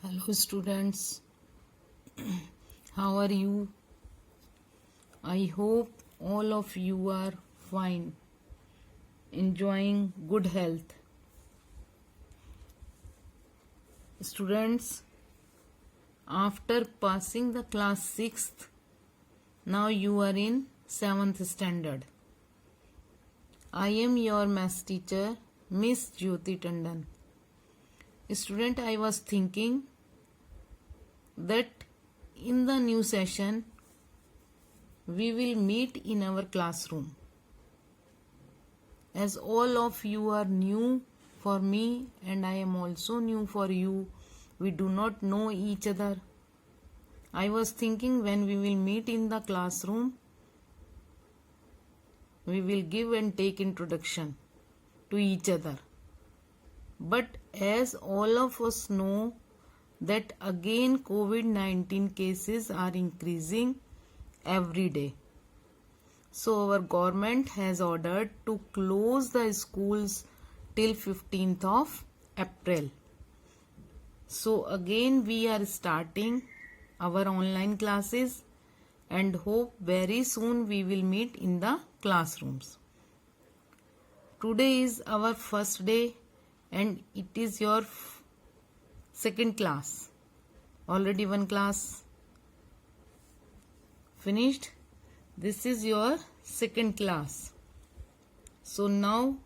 Hello students, how are you? I hope all of you are fine, enjoying good health. Students, after passing the class 6th, now you are in 7th standard. I am your maths teacher, Miss Jyoti Tandon. Student, I was thinking that in the new session we will meet in our classroom. As all of you are new for me and I am also new for you, we do not know each other. I was thinking when we will meet in the classroom, we will give and take introduction to each other. But as all of us know that again COVID-19 cases are increasing every day. So our government has ordered to close the schools till 15th of April. So again we are starting our online classes and hope very soon we will meet in the classrooms. Today is our first day and it is your second class. Already one class finished. This is your second class. So now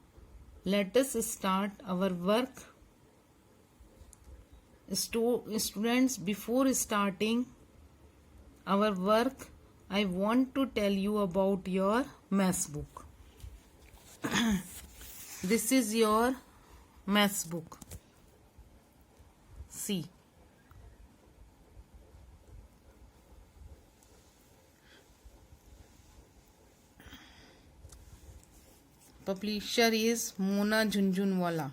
let us start our work. Students, before starting our work, I want to tell you about your maths book. This is your maths book. See. Publisher is Mona Jhunjhunwala.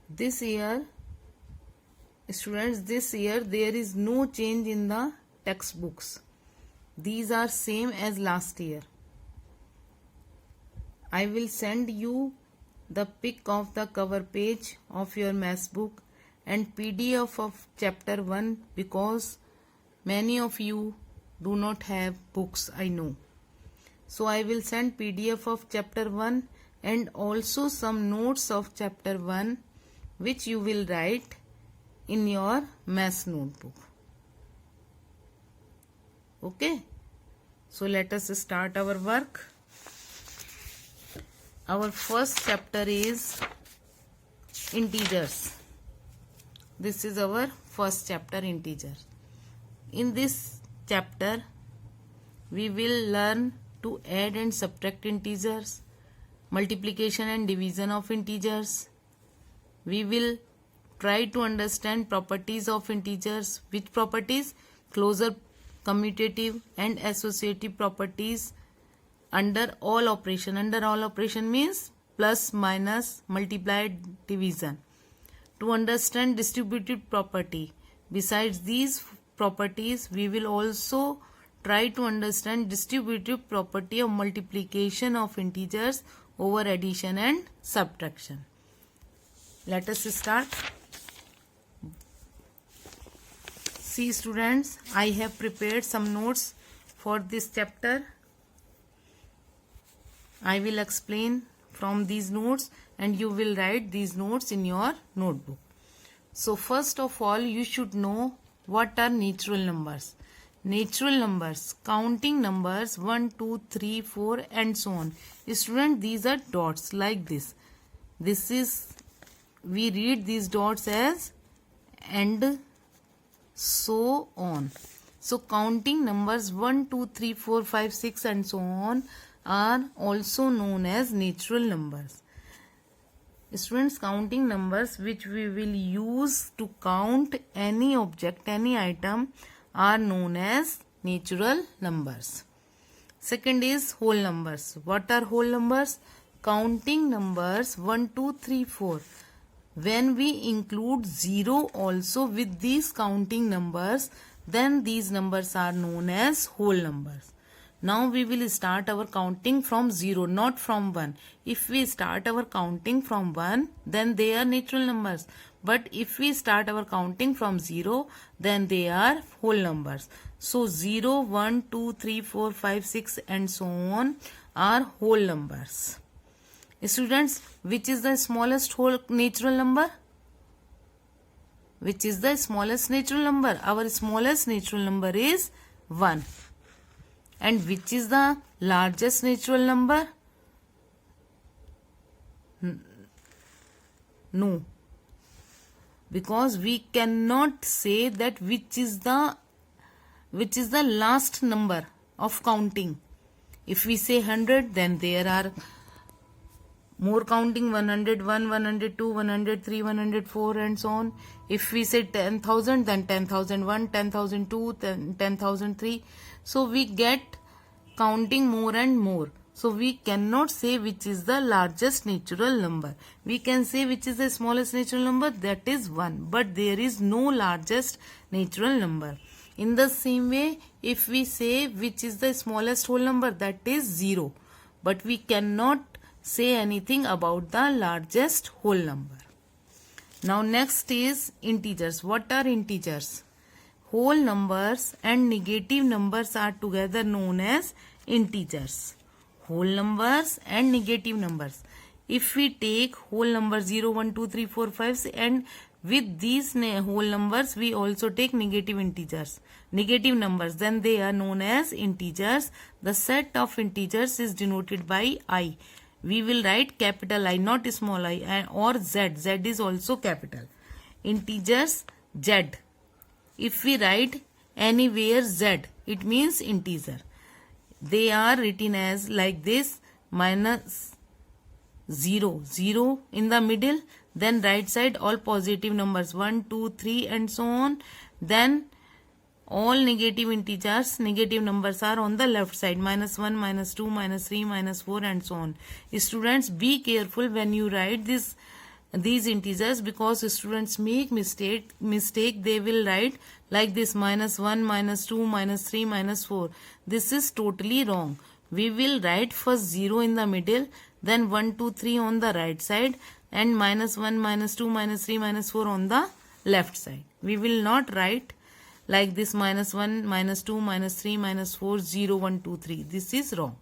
This year, students, there is no change in the textbooks. These are same as last year. I will send you the pic of the cover page of your maths book and PDF of chapter 1 because many of you do not have books, I know. So I will send PDF of chapter 1 and also some notes of chapter 1 which you will write in your maths notebook. Okay? So let us start our work. Our first chapter is integers. This is our first chapter, integers. In this chapter, we will learn to add and subtract integers, multiplication and division of integers. We will try to understand properties of integers. Which properties? Closure, commutative and associative properties under all operation. Under all operation means plus, minus, multiply, division. To understand distributive property. Besides these properties, we will also try to understand distributive property of multiplication of integers over addition and subtraction. Let us start. See students, I have prepared some notes for this chapter. I will explain from these notes and you will write these notes in your notebook. So first of all, you should know what are natural numbers. Natural numbers, counting numbers 1, 2, 3, 4 and so on. Student, these are dots like this. This is, we read these dots as and so on. So counting numbers 1, 2, 3, 4, 5, 6 and so on are also known as natural numbers. Students, counting numbers which we will use to count any object, any item are known as natural numbers. Second is whole numbers. What are whole numbers? Counting numbers 1, 2, 3, 4. When we include 0 also with these counting numbers, then these numbers are known as whole numbers. Now we will start our counting from 0, not from 1. If we start our counting from 1, then they are natural numbers. But if we start our counting from 0, then they are whole numbers. So 0, 1, 2, 3, 4, 5, 6 and so on are whole numbers. Students, which is the smallest whole natural number? Which is the smallest natural number? Our smallest natural number is 1. And which is the largest natural number? No. Because we cannot say that which is the last number of counting. If we say 100, then there are more counting, 101, 102, 103, 104 and so on. If we say 10,000, then 10,001, 10,002, 10,003. So we get counting more and more. So we cannot say which is the largest natural number. We can say which is the smallest natural number, that is 1. But there is no largest natural number. In the same way, if we say which is the smallest whole number, that is 0. But we cannot say anything about the largest whole number. Now next is integers. What are integers? Whole numbers and negative numbers are together known as integers. Whole numbers and negative numbers. If we take whole numbers 0, 1, 2, 3, 4, 5 and with these whole numbers we also take negative numbers, then they are known as integers. The set of integers is denoted by I. We will write capital I, not small I, or Z. Z is also capital. Integers Z. If we write anywhere Z, it means integer. They are written as like this, minus 0, 0 in the middle, then right side all positive numbers 1, 2, 3 and so on. Then all negative integers, negative numbers are on the left side, minus 1, minus 2, minus 3, minus 4 and so on. Students, be careful when you write these integers, because students make mistake. They will write like this, minus 1, minus 2, minus 3, minus 4. This is totally wrong. We will write first 0 in the middle, then 1, 2, 3 on the right side and minus 1, minus 2, minus 3, minus 4 on the left side. We will not write like this, minus 1, minus 2, minus 3, minus 4, 0, 1, 2, 3. This is wrong.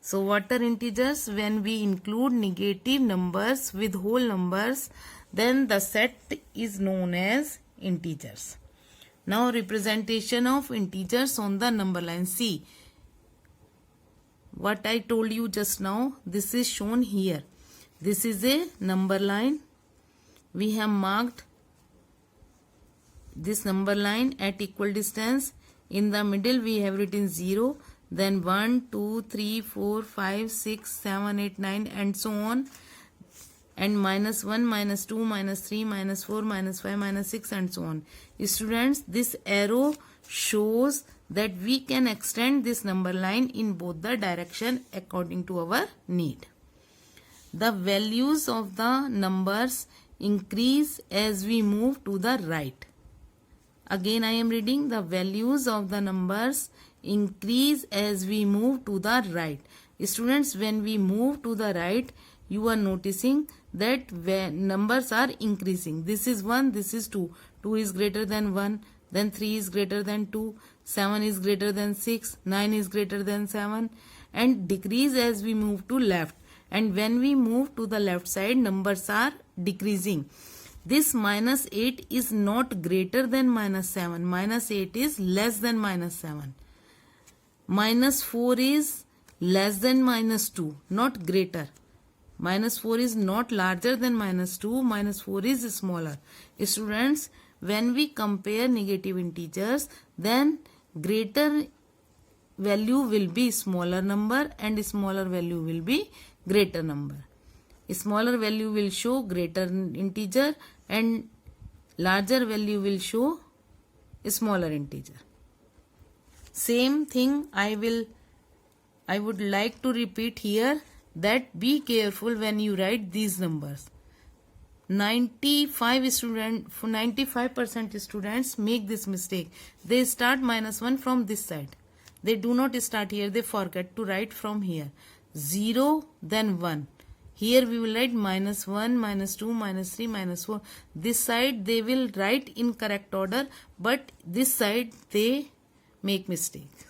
So what are integers? When we include negative numbers with whole numbers, then the set is known as integers. Now representation of integers on the number line. See what I told you just now. This is shown here. This is a number line. We have marked this number line at equal distance. In the middle we have written 0, then 1, 2, 3, 4, 5, 6, 7, 8, 9 and so on, and minus 1, minus 2, minus 3, minus 4, minus 5, minus 6 and so on. Students, this arrow shows that we can extend this number line in both the direction according to our need. The values of the numbers increase as we move to the right. Again I am reading, the values of the numbers increase as we move to the right. Students, when we move to the right, you are noticing that numbers are increasing. This is 1, this is 2. 2 is greater than 1, then 3 is greater than 2, 7 is greater than 6, 9 is greater than 7, and decrease as we move to left. And when we move to the left side, numbers are decreasing. This minus 8 is not greater than minus 7. Minus 8 is less than minus 7. Minus 4 is less than minus 2, not greater. Minus 4 is not larger than minus 2. Minus 4 is smaller. Students, when we compare negative integers, then greater value will be smaller number and smaller value will be greater number. Smaller value will show greater integer and larger value will show smaller integer. Same thing I would like to repeat here, that be careful when you write these numbers. 95% students make this mistake. They start minus 1 from this side. They do not start here. They forget to write from here. 0, then 1. Here we will write -1, -2, -3, -4. This side they will write in correct order, but this side they make mistake.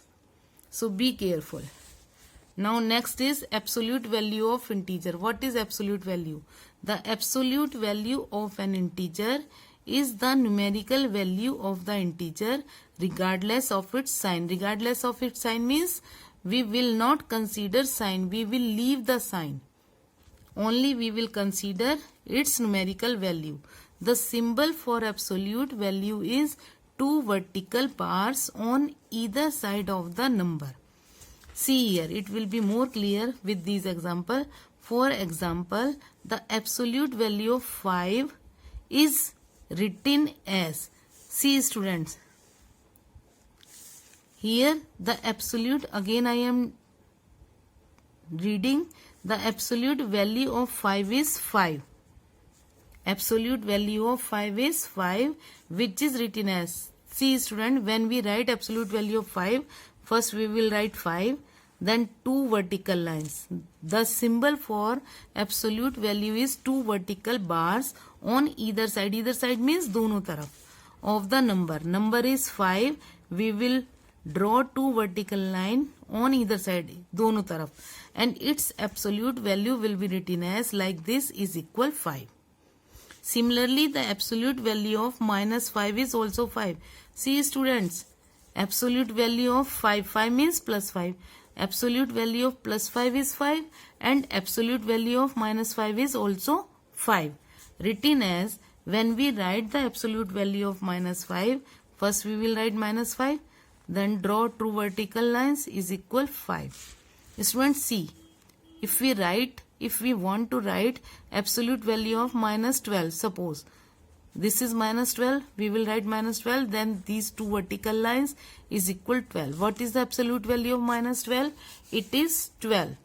So be careful. Now next is absolute value of integer. What is absolute value? The absolute value of an integer is the numerical value of the integer regardless of its sign. Regardless of its sign means we will not consider sign. We will leave the sign. Only we will consider its numerical value. The symbol for absolute value is 2 vertical bars on either side of the number. See here, it will be more clear with these example. For example, the absolute value of 5 is written as, see students, here the absolute, again I am reading, the absolute value of 5 is 5. Absolute value of 5 is 5, which is written as, see student, when we write absolute value of 5, first we will write 5, then 2 vertical lines. The symbol for absolute value is 2 vertical bars on either side. Either side means दोनों तरफ of the number. Number is 5. We will draw 2 vertical line on either side, दोनों तरफ, and its absolute value will be written as like this is equal 5. Similarly, the absolute value of -5 is also 5. See students, absolute value of 5 means +5. Absolute value of +5 is 5 and absolute value of -5 is also 5. Written as, when we write the absolute value of -5, first we will write -5, then draw 2 vertical lines is equal 5. Students, see, if we want to write absolute value of -12, suppose this is -12, we will write -12, then these 2 vertical lines is equal 12. What is the absolute value of -12? It is 12.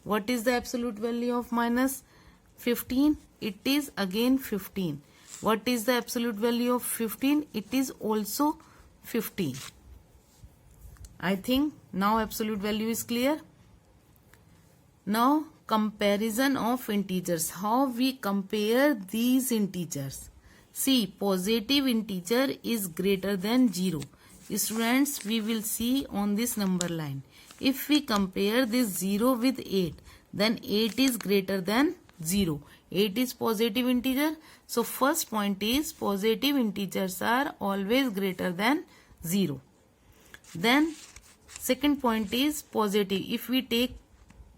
What is the absolute value of -15? It is again 15. What is the absolute value of 15? It is also 15. I think now absolute value is clear. Now comparison of integers. How we compare these integers? See, positive integer is greater than 0. Students, we will see on this number line. If we compare this 0 with 8, then 8 is greater than 0. 8 is positive integer. So first point is positive integers are always greater than 0. Then second point is positive. If we take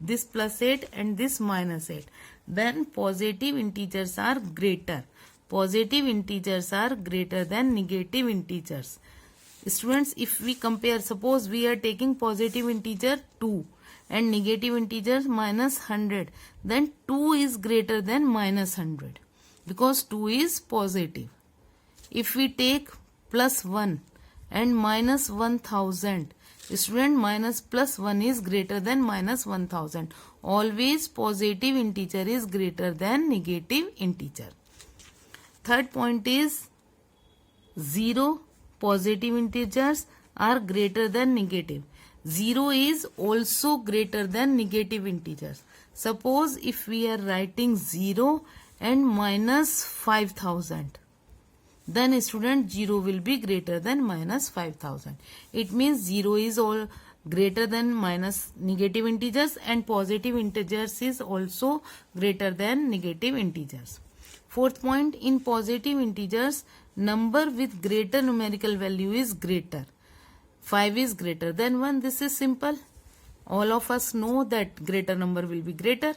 this +8 and this -8, then positive integers are greater. Positive integers are greater than negative integers. Students, if we compare, suppose we are taking positive integer 2 and negative integer -100, then 2 is greater than -100 because 2 is positive. If we take +1 and -1000, student, +1 is greater than -1000. Always positive integer is greater than negative integer. Third point is 0. Positive integers are greater than negative. 0 is also greater than negative integers. Suppose if we are writing 0 and -5000, then student 0 will be greater than -5000. It means 0 is all greater than negative integers and positive integers is also greater than negative integers. Fourth point, in positive integers, number with greater numerical value is greater. 5 is greater than 1. This is simple. All of us know that greater number will be greater.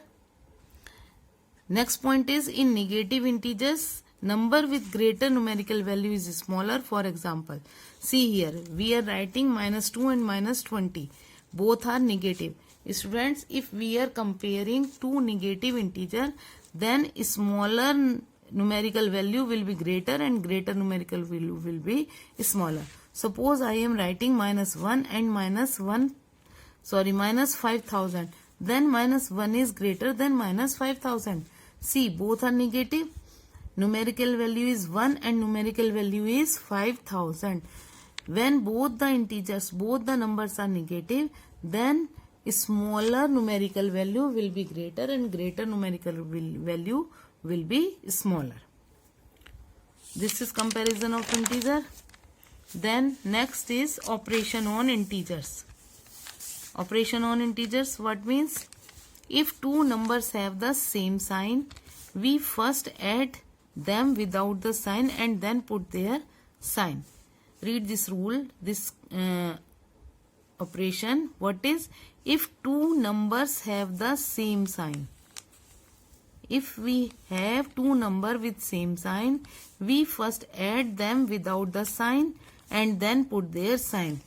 Next point is, in negative integers, number with greater numerical value is smaller. For example, see here, we are writing -2 and -20. Both are negative. Students, if we are comparing two negative integer, then smaller numerical value will be greater and greater numerical value will be smaller. Suppose I am writing -1 and -5000. Then -1 is greater than -5000. See, both are negative. Numerical value is 1 and numerical value is 5000. When both the numbers are negative, then smaller numerical value will be greater and greater numerical value will be smaller. This is comparison of integer. Then next is operation on integers. Operation on integers, what means? If two numbers have the same sign, we first add them without the sign and then put their sign. Read this rule, this operation. What is? If two numbers have the same sign. If we have two numbers with same sign, we first add them without the sign and then put their sign.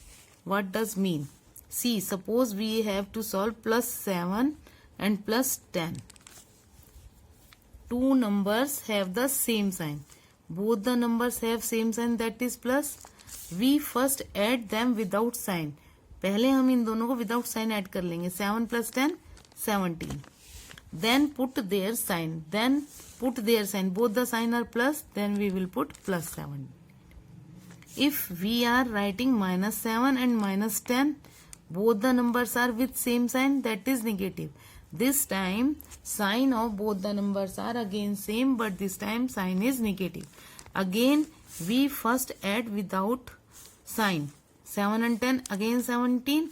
What does mean? See, suppose we have to solve plus 7 and plus 10. Two numbers have the same sign. Both the numbers have same sign, that is plus. We first add them without sign. पहले हम इन दोनों को without sign add कर लेंगे. 7 plus 10, 17. Then put their sign. Both the sign are plus, then we will put plus 7. If we are writing minus 7 and minus 10, both the numbers are with same sign, that is negative. This time sign of both the numbers are again same, but this time sign is negative. Again we first add without sign. 7 and 10, again 17,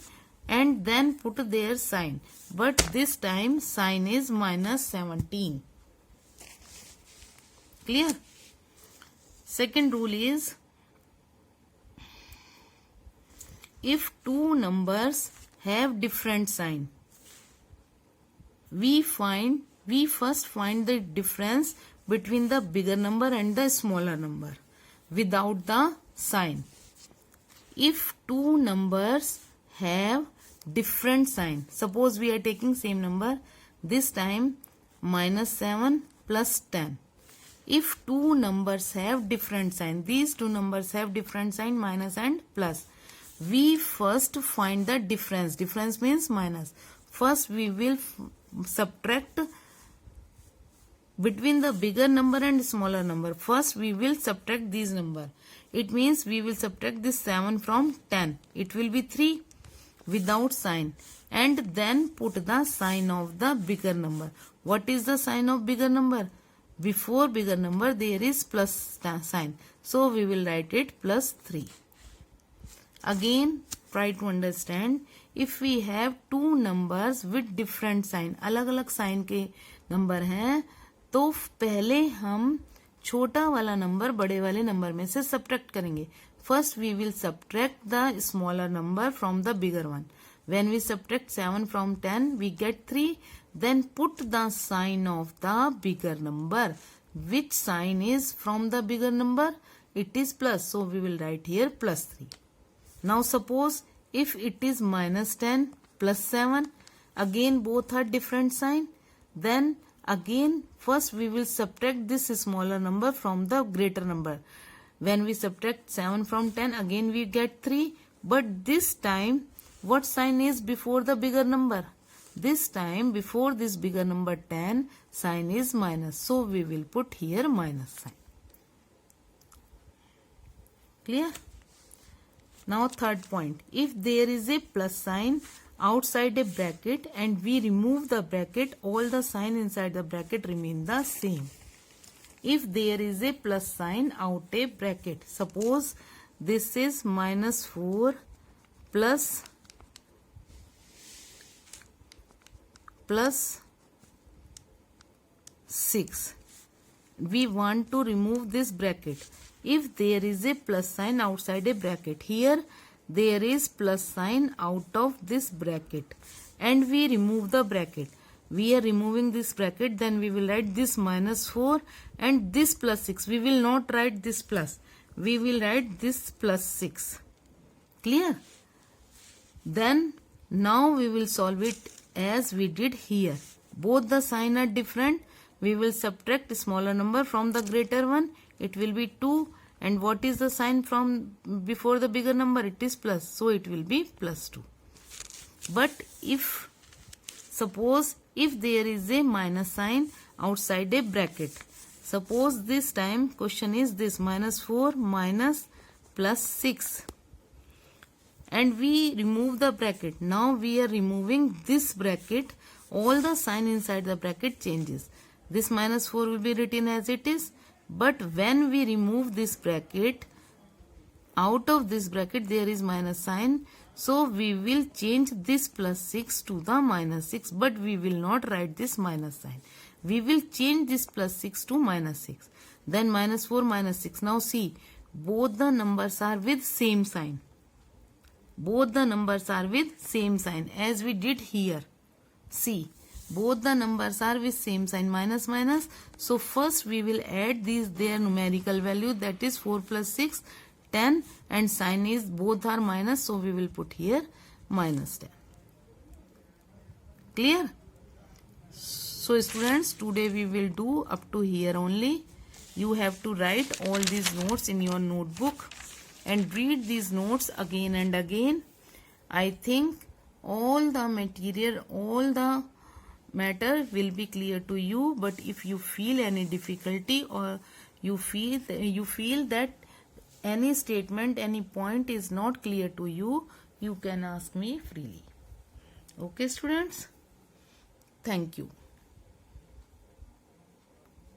and then put their sign. But this time sign is minus 17. Clear? Second rule is, if two numbers have different sign, we first find the difference between the bigger number and the smaller number without the sign. If two numbers have different sign, suppose we are taking same number, this time minus 7 plus 10. If two numbers have different sign, these two numbers have different sign, minus and plus, we first find the difference. Difference means minus. First we will subtract between the bigger number and smaller number. First we will subtract these number. It means we will subtract this 7 from 10. It will be 3 without sign, and then put the sign of the bigger number. What is the sign of bigger number? Before bigger number there is plus sign, so we will write it plus 3. Again try to understand, if we have two numbers with different sign, अलग अलग sign के number हैं, तो पहले हम छोटा वाला number बड़े वाले नंबर में से subtract करेंगे. First we will subtract the smaller number from the bigger one. When we subtract 7 from 10, we get 3. Then put the sign of the bigger number. Which sign is from the bigger number? It is plus. So we will write here plus 3. Now suppose if it is minus 10 plus 7, again both are different sign. Then again first we will subtract this smaller number from the greater number. When we subtract 7 from 10, again we get 3. But this time what sign is before the bigger number? This time before this bigger number 10, sign is minus. So we will put here minus sign. Clear? Now third point. If there is a plus sign outside a bracket and we remove the bracket, all the sign inside the bracket remain the same. If there is a plus sign out a bracket, suppose this is minus 4 plus 6. We want to remove this bracket. If there is a plus sign outside a bracket, here there is plus sign out of this bracket and we remove the bracket. We are removing this bracket, then we will write this minus 4 and this plus 6. We will not write this plus. We will write this plus 6. Clear? Then now we will solve it as we did here. Both the sign are different. We will subtract smaller number from the greater one. It will be 2. And what is the sign from before the bigger number? It is plus. So it will be plus 2. But if suppose if there is a minus sign outside a bracket, suppose this time question is this minus 4 minus plus 6. and we remove the bracket. Now we are removing this bracket. All the sign inside the bracket changes. This minus 4 will be written as it is, but when we remove this bracket, out of this bracket there is minus sign, so we will change this plus 6 to the minus 6, but we will not write this minus sign. We will change this plus 6 to minus 6. Then minus 4 minus 6. Now see, both the numbers are with same sign. Both the numbers are with same sign as we did here. See, both the numbers are with same sign, minus minus. So first we will add their numerical value, that is 4 plus 6, 10, and sign is both are minus, so we will put here minus 10. Clear? So students, today we will do up to here only. You have to write all these notes in your notebook and read these notes again and again. I think all the material, all the matter will be clear to you, but if you feel any difficulty or you feel that any statement, any point is not clear to you, you can ask me freely. Okay students? Thank you.